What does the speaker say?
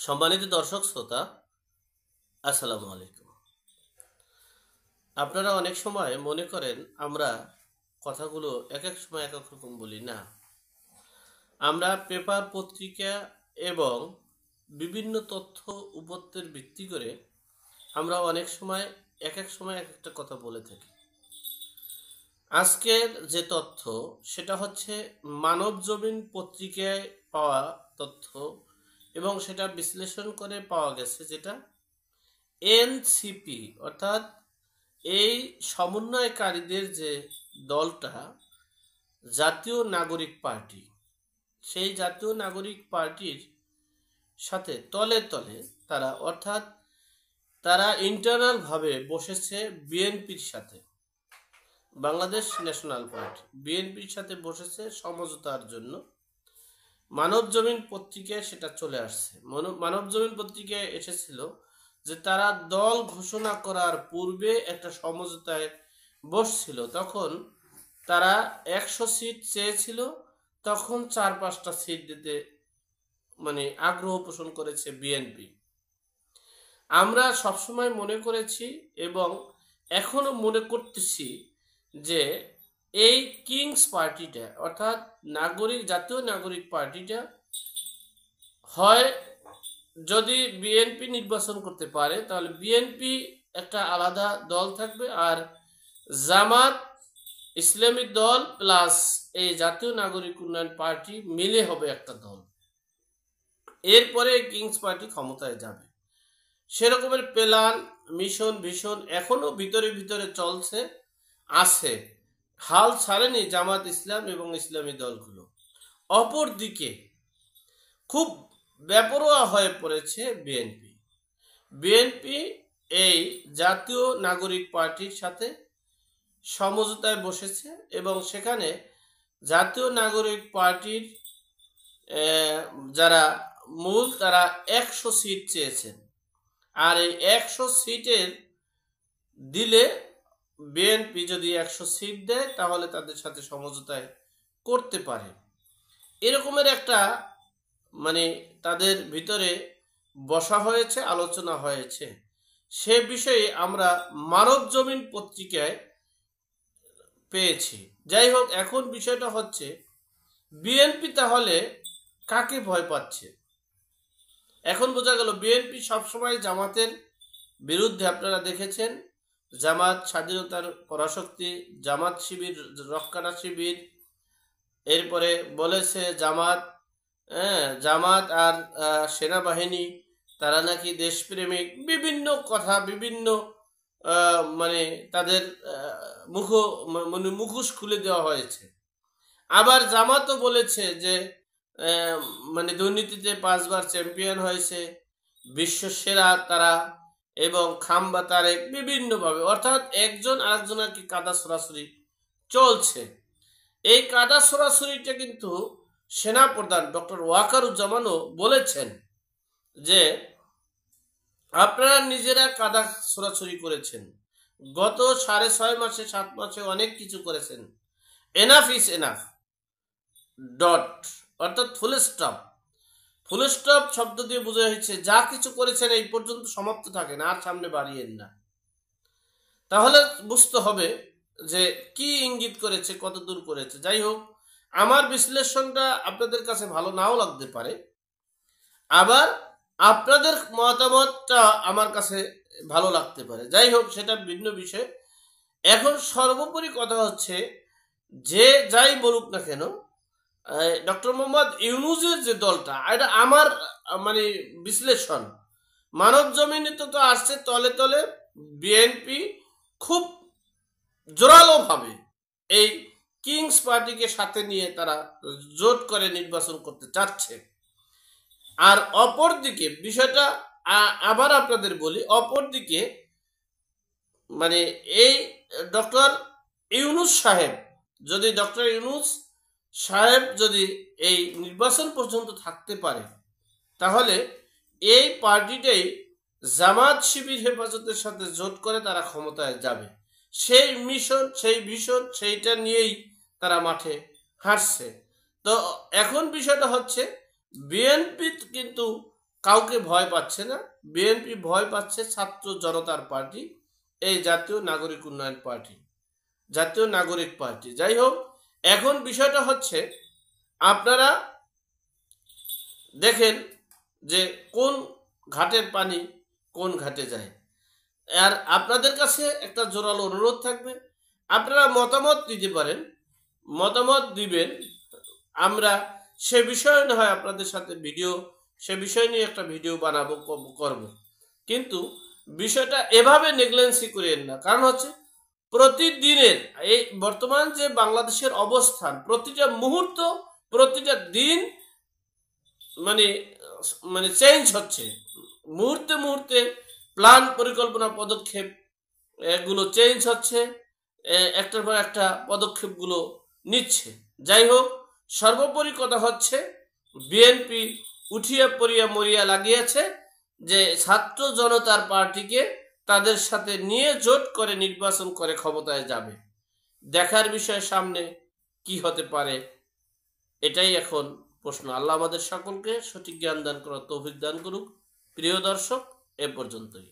সম্মানিত দর্শক শ্রোতা, আসসালামু আলাইকুম। আপনারা অনেক সময় মনে করেন আমরা কথাগুলো এক এক সময় এক এক রকম বলি না। আমরা পেপার, পত্রিকা এবং বিভিন্ন তথ্য উপত্যের ভিত্তি করে আমরা অনেক সময় এক এক সময় এক একটা কথা বলে থাকি। আজকের যে তথ্য সেটা হচ্ছে মানবজমিন পত্রিকায় পাওয়া তথ্য এবং সেটা বিশ্লেষণ করে পাওয়া গেছে, যেটা এনসিপি অর্থাৎ এই সমন্বয়কারীদের যে দলটা, জাতীয় নাগরিক পার্টি, সেই জাতীয় নাগরিক পার্টির সাথে তলে তলে তারা, অর্থাৎ তারা ইন্টারনাল ভাবে বসেছে বিএনপির সাথে, বাংলাদেশ ন্যাশনাল পার্টি বিএনপির সাথে বসেছে সমঝোতার জন্য। মানবজমিন পত্রিকায় সেটা চলে আসছে। মানবজমিন পত্রিকায় এসেছিল যে তারা দল ঘোষণা করার পূর্বে একটা সমঝোতায় বসছিল। তখন তারা 100 সিট চেয়েছিল, তখন 4-5টা সিট দিতে আগ্রহ পোষণ করেছে বিএনপি। আমরা সবসময় মনে করেছি এবং এখনো মনে করতেছি যে এই কিংস পার্টিটা অর্থাৎ জাতীয় নাগরিক পার্টিটা হয়, যদি বিএনপি নির্বাচন করতে পারে তাহলে বিএনপি একটা আলাদা দল থাকবে, আর জামাত ইসলামী দল প্লাস এই জাতীয় নাগরিক উন্নয়ন পার্টি মিলে হবে একটা দল। এরপরে কিংস পার্টি ক্ষমতায় যাবে, সেরকমের প্ল্যান, মিশন, ভিশন এখনো ভিতরে ভিতরে চলছে, আছে, হাল ছাড়েনি জামাত ইসলাম এবং ইসলামী দলগুলো। অপরদিকে খুব বেপরোয়া হয়ে পড়েছে বিএনপি এই জাতীয় নাগরিক পার্টির সাথে সমঝোতায় বসেছে এবং সেখানে জাতীয় নাগরিক পার্টির যারা মূল, তারা 100 সিট চেয়েছেন। আর এই 100 সিটের দিলে বিএনপি যদি 100 সিট দেয় তাহলে তাদের সাথে সমঝোতায় করতে পারে। এরকমের একটা তাদের ভিতরে বসা হয়েছে, আলোচনা হয়েছে। সে বিষয়ে আমরা মানবজমিন পত্রিকায় পেয়েছি। যাই হোক, এখন বিষয়টা হচ্ছে বিএনপি তাহলে কাকে ভয় পাচ্ছে। এখন বোঝা গেল বিএনপি সবসময় জামাতের বিরুদ্ধে। আপনারা দেখেছেন জামাত স্বাধীনতার পরাশক্তি, জামাত শিবির রক্ষানা শিবির, এরপরে বলেছে জামাত আর সেনাবাহিনী তারা নাকি দেশপ্রেমিক, বিভিন্ন কথা, বিভিন্ন তাদের মুখোশ খুলে দেওয়া হয়েছে। আবার জামাতও বলেছে যে দুর্নীতিতে 5বার চ্যাম্পিয়ন হয়েছে, বিশ্ব সেরা তারা, এবং খাম্বা তারেক বিভিন্নভাবে, অর্থাৎ একজন আরেকজনের কি কাদা সরাসরি চলছে। এই কাদা সরাসরিটা কিন্তু সেনাপ্রধান ডক্টর ওয়াকারুজ্জামানও বলেছেন যে আপনারা নিজেরা কাদা সরাসরি করেছেন, গত 6.5 মাসে 7 মাসে অনেক কিছু করেছেন, এনাফ ইজ এনাফ, ডট, অর্থাৎ ফুল স্টপ শব্দ দিয়ে বোঝা হয়েছে যা কিছু করেছেন এই পর্যন্ত সমাপ্ত থাকেন, আর সামনে বাড়িয়েন না। তাহলে বুঝতে হবে যে কি ইঙ্গিত করেছে, কত দূর করেছে। যাই হোক, আমার বিশ্লেষণটা আপনাদের কাছে ভালো নাও লাগতে পারে, আবার আপনাদের মতামতটা আমার কাছে ভালো লাগতে পারে। যাই হোক, সেটা ভিন্ন বিষয়। এখন সর্বোপরি কথা হচ্ছে, যে যাই বলুক না কেন, ডক্টর মোহাম্মদ ইউনূসের যে দলটা, এটা আমার বিশ্লেষণ। মানবজমিনে তো আসছে তলে তলে বিএনপি খুব জোরালো ভাবে এই কিংস পার্টিকে সাথে নিয়ে তারা জোট করে নির্বাচন করতে চাচ্ছে। আর অপরদিকে বিষয়টা আবার আপনাদের বলি, অপরদিকে এই ডক্টর ইউনূস সাহেব যদি এই নির্বাচন পর্যন্ত থাকতে পারে, তাহলে এই পার্টিটাই জামাত শিবির হেফাজতের সাথে জোট করে তারা ক্ষমতায় যাবে। সেই মিশন, সেই ভিশন, সেইটা নিয়েই তারা মাঠে হাঁটছে। তো এখন বিষয়টা হচ্ছে বিএনপি কিন্তু কাউকে ভয় পাচ্ছে না। বিএনপি ভয় পাচ্ছে ছাত্র জনতার পার্টি, এই জাতীয় নাগরিক উন্নয়ন পার্টি, জাতীয় নাগরিক পার্টি। যাই হোক, এখন বিষয়টা হচ্ছে আপনারা দেখেন যে কোন ঘাটের পানি কোন ঘাটে যায়। আর আপনাদের কাছে একটা জোরালো অনুরোধ থাকবে, আপনারা মতামত দিতে পারেন, মতামত দিবেন, আমরা সে বিষয়ে না হয় আপনাদের সাথে সে বিষয় নিয়ে একটা ভিডিও বানাবো, করব। কিন্তু বিষয়টা এভাবে নেগলেন্সি করেন না। কারণ হচ্ছে প্রতিদিনের এই বর্তমান যে বাংলাদেশের অবস্থান, প্রতিটা মুহূর্ত, প্রতিটা দিন মানে মানে চেঞ্জ হচ্ছে। মুহূর্তে মুহূর্তে প্ল্যান, পরিকল্পনা, পদক্ষেপ এগুলো চেঞ্জ হচ্ছে, একটার পর একটা পদক্ষেপগুলো নিচ্ছে। যাই হোক, সর্বোপরি কথা হচ্ছে বিএনপি উঠিয়া পড়িয়া মরিয়া লাগিয়েছে যে ছাত্র জনতার পার্টিকে তাদের সাথে নিয়ে জোট করে নির্বাচন করে ক্ষমতায় যাবে। দেখার বিষয় সামনে কি হতে পারে, এটাই এখন প্রশ্ন। আল্লাহ আমাদের সকলকে সঠিক জ্ঞান দান করার তৌফিক দান করুক। প্রিয় দর্শক, এ পর্যন্তই।